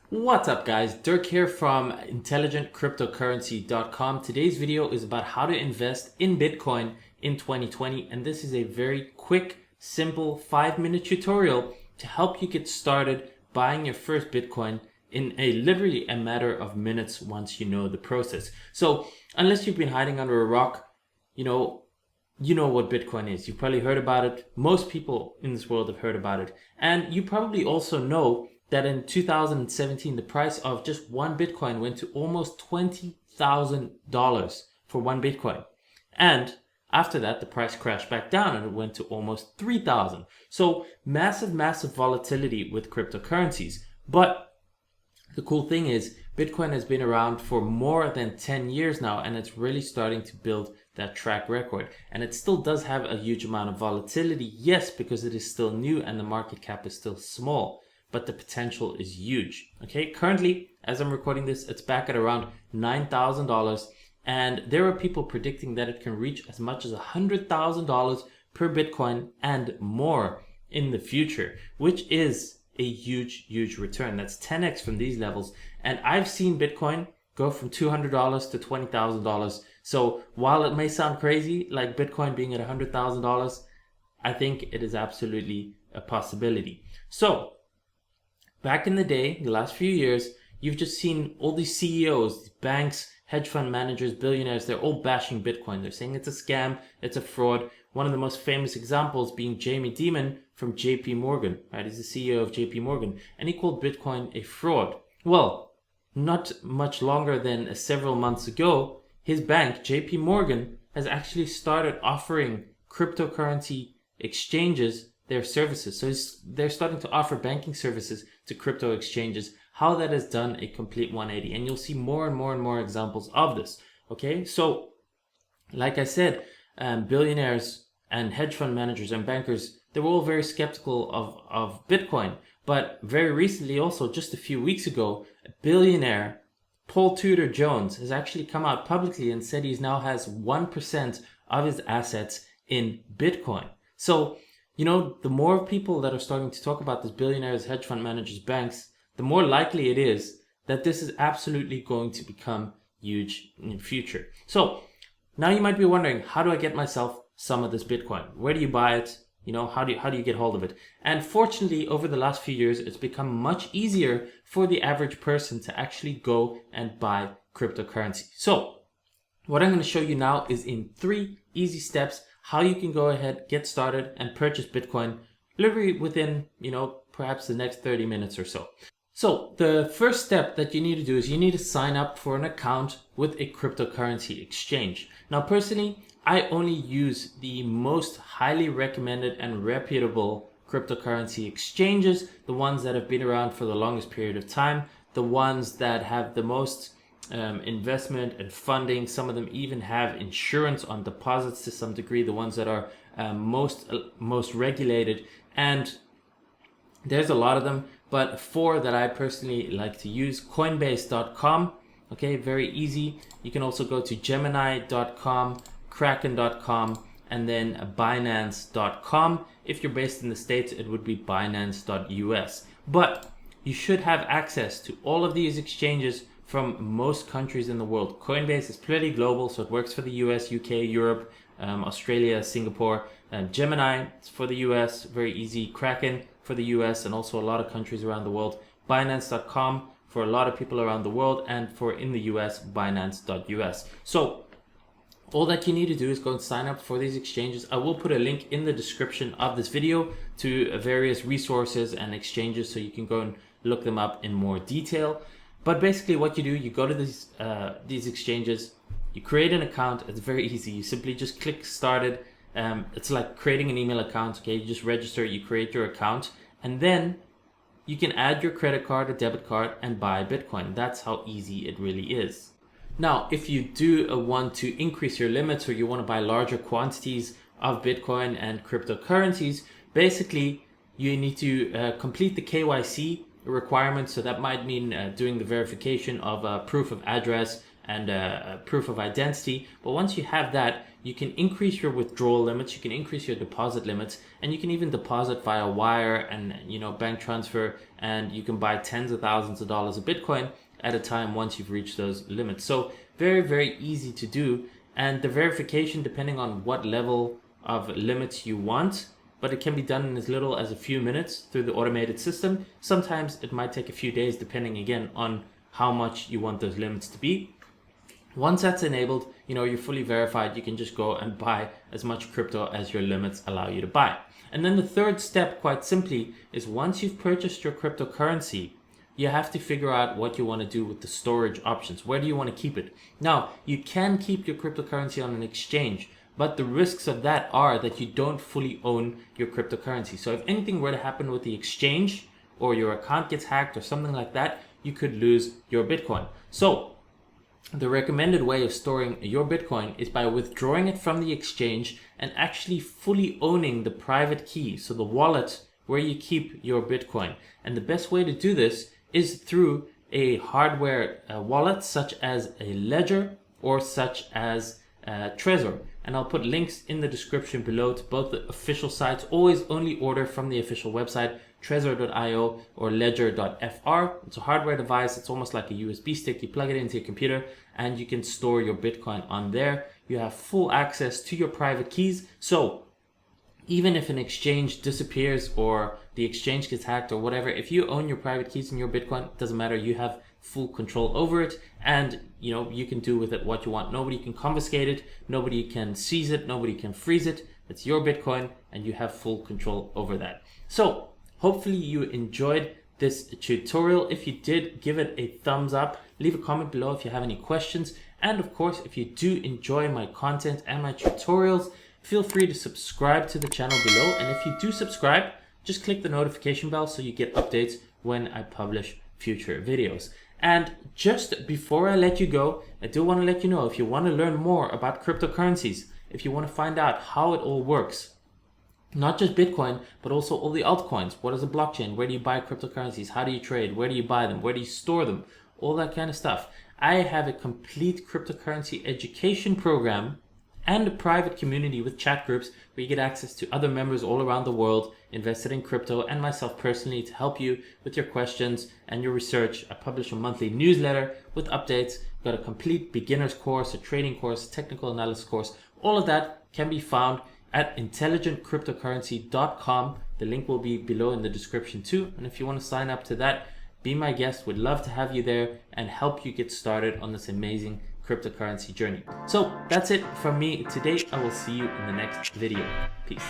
What's up guys, Dirk here from intelligentcryptocurrency.com. Today's video is about how to invest in Bitcoin in 2020, and this is a very quick, simple 5-minute tutorial to help you get started buying your first Bitcoin in literally a matter of minutes once you know the process. So unless you've been hiding under a rock, you know what Bitcoin is. You've probably heard about it. Most people in this world have heard about it. And you probably also know that in 2017, the price of just one Bitcoin went to almost $20,000 for one Bitcoin. And after that, the price crashed back down and it went to almost 3,000. So massive, massive volatility with cryptocurrencies. But the cool thing is Bitcoin has been around for more than 10 years now, and it's really starting to build that track record. And it still does have a huge amount of volatility, yes, because it is still new and the market cap is still small, but the potential is huge. Okay, currently, as I'm recording this, it's back at around $9,000, and there are people predicting that it can reach as much as $100,000 per Bitcoin and more in the future, which is a huge, huge return. That's 10x from these levels. And I've seen Bitcoin go from $200 to $20,000. So while it may sound crazy, like Bitcoin being at $100,000, I think it is absolutely a possibility. So back in the day, the last few years, you've just seen all these CEOs, banks, hedge fund managers, billionaires, they're all bashing Bitcoin. They're saying it's a scam, it's a fraud. One of the most famous examples being Jamie Dimon from JP Morgan, right? He's the CEO of JP Morgan, and he called Bitcoin a fraud. Well, not much longer than several months ago, his bank, JP Morgan, has actually started offering cryptocurrency exchanges their services. So they're starting to offer banking services to crypto exchanges. How that has done a complete 180, and you'll see more and more and more examples of this. Okay, so like I said, billionaires and hedge fund managers and bankers, they were all very skeptical of Bitcoin. But very recently, also just a few weeks ago, a billionaire, Paul Tudor Jones, has actually come out publicly and said he now has 1% of his assets in Bitcoin. So, the more people that are starting to talk about this, billionaires, hedge fund managers, banks, the more likely it is that this is absolutely going to become huge in the future. So now you might be wondering, how do I get myself some of this Bitcoin? Where do you buy it? How do you get hold of it? And fortunately, over the last few years, it's become much easier for the average person to actually go and buy cryptocurrency. So what I'm going to show you now is in 3 easy steps how you can go ahead, get started, and purchase Bitcoin literally within, perhaps the next 30 minutes or so. So the first step that you need to do is you need to sign up for an account with a cryptocurrency exchange. Now, personally, I only use the most highly recommended and reputable cryptocurrency exchanges, the ones that have been around for the longest period of time, the ones that have the most investment and funding. Some of them even have insurance on deposits to some degree, the ones that are most regulated. And there's a lot of them, but 4 that I personally like to use: Coinbase.com, okay, very easy. You can also go to Gemini.com, Kraken.com, and then Binance.com. If you're based in the States, it would be Binance.us. But you should have access to all of these exchanges from most countries in the world. Coinbase is pretty global, so it works for the US, UK, Europe, Australia, Singapore. Gemini is for the US, very easy. Kraken for the US and also a lot of countries around the world. Binance.com for a lot of people around the world, and for in the US, Binance.us. So all that you need to do is go and sign up for these exchanges. I will put a link in the description of this video to various resources and exchanges so you can go and look them up in more detail. But basically what you do, you go to these exchanges, you create an account. It's very easy. You simply just click started. It's like creating an email account. Okay, you just register, you create your account, and then you can add your credit card or debit card and buy Bitcoin. That's how easy it really is. Now, if you do want to increase your limits, or you want to buy larger quantities of Bitcoin and cryptocurrencies, basically you need to complete the KYC requirements. So that might mean doing the verification of proof of address and a proof of identity. But once you have that, you can increase your withdrawal limits, you can increase your deposit limits, and you can even deposit via wire and bank transfer, and you can buy tens of thousands of dollars of Bitcoin at a time once you've reached those limits. So very, very easy to do. And the verification, depending on what level of limits you want, but it can be done in as little as a few minutes through the automated system. Sometimes it might take a few days, depending again on how much you want those limits to be. Once that's enabled, you're fully verified. You can just go and buy as much crypto as your limits allow you to buy. And then the third step, quite simply, is once you've purchased your cryptocurrency, you have to figure out what you want to do with the storage options. Where do you want to keep it? Now, you can keep your cryptocurrency on an exchange, but the risks of that are that you don't fully own your cryptocurrency. So if anything were to happen with the exchange, or your account gets hacked or something like that, you could lose your Bitcoin. So the recommended way of storing your Bitcoin is by withdrawing it from the exchange and actually fully owning the private key, so the wallet where you keep your Bitcoin. And the best way to do this is through a hardware wallet such as a Ledger or such as Trezor. And I'll put links in the description below to both the official sites. Always only order from the official website, trezor.io or ledger.fr. It's a hardware device. It's almost like a USB stick. You plug it into your computer and you can store your Bitcoin on there. You have full access to your private keys. So even if an exchange disappears or the exchange gets hacked or whatever, if you own your private keys in your Bitcoin, it doesn't matter. You have full control over it, and you can do with it what you want. Nobody can confiscate it, nobody can seize it, nobody can freeze it. It's your Bitcoin and you have full control over that. So hopefully you enjoyed this tutorial. If you did, give it a thumbs up, leave a comment below if you have any questions, and of course, if you do enjoy my content and my tutorials, feel free to subscribe to the channel below. And if you do subscribe, just click the notification bell so you get updates when I publish future videos. And just before I let you go, I do want to let you know, if you want to learn more about cryptocurrencies, if you want to find out how it all works, not just Bitcoin, but also all the altcoins. What is a blockchain? Where do you buy cryptocurrencies? How do you trade? Where do you buy them? Where do you store them? All that kind of stuff. I have a complete cryptocurrency education program and a private community with chat groups where you get access to other members all around the world invested in crypto, and myself personally to help you with your questions and your research. I publish a monthly newsletter with updates. I've got a complete beginner's course, a trading course, a technical analysis course. All of that can be found at intelligentcryptocurrency.com. The link will be below in the description too. And if you want to sign up to that, be my guest. We'd love to have you there and help you get started on this amazing cryptocurrency journey. So that's it from me today. I will see you in the next video. Peace.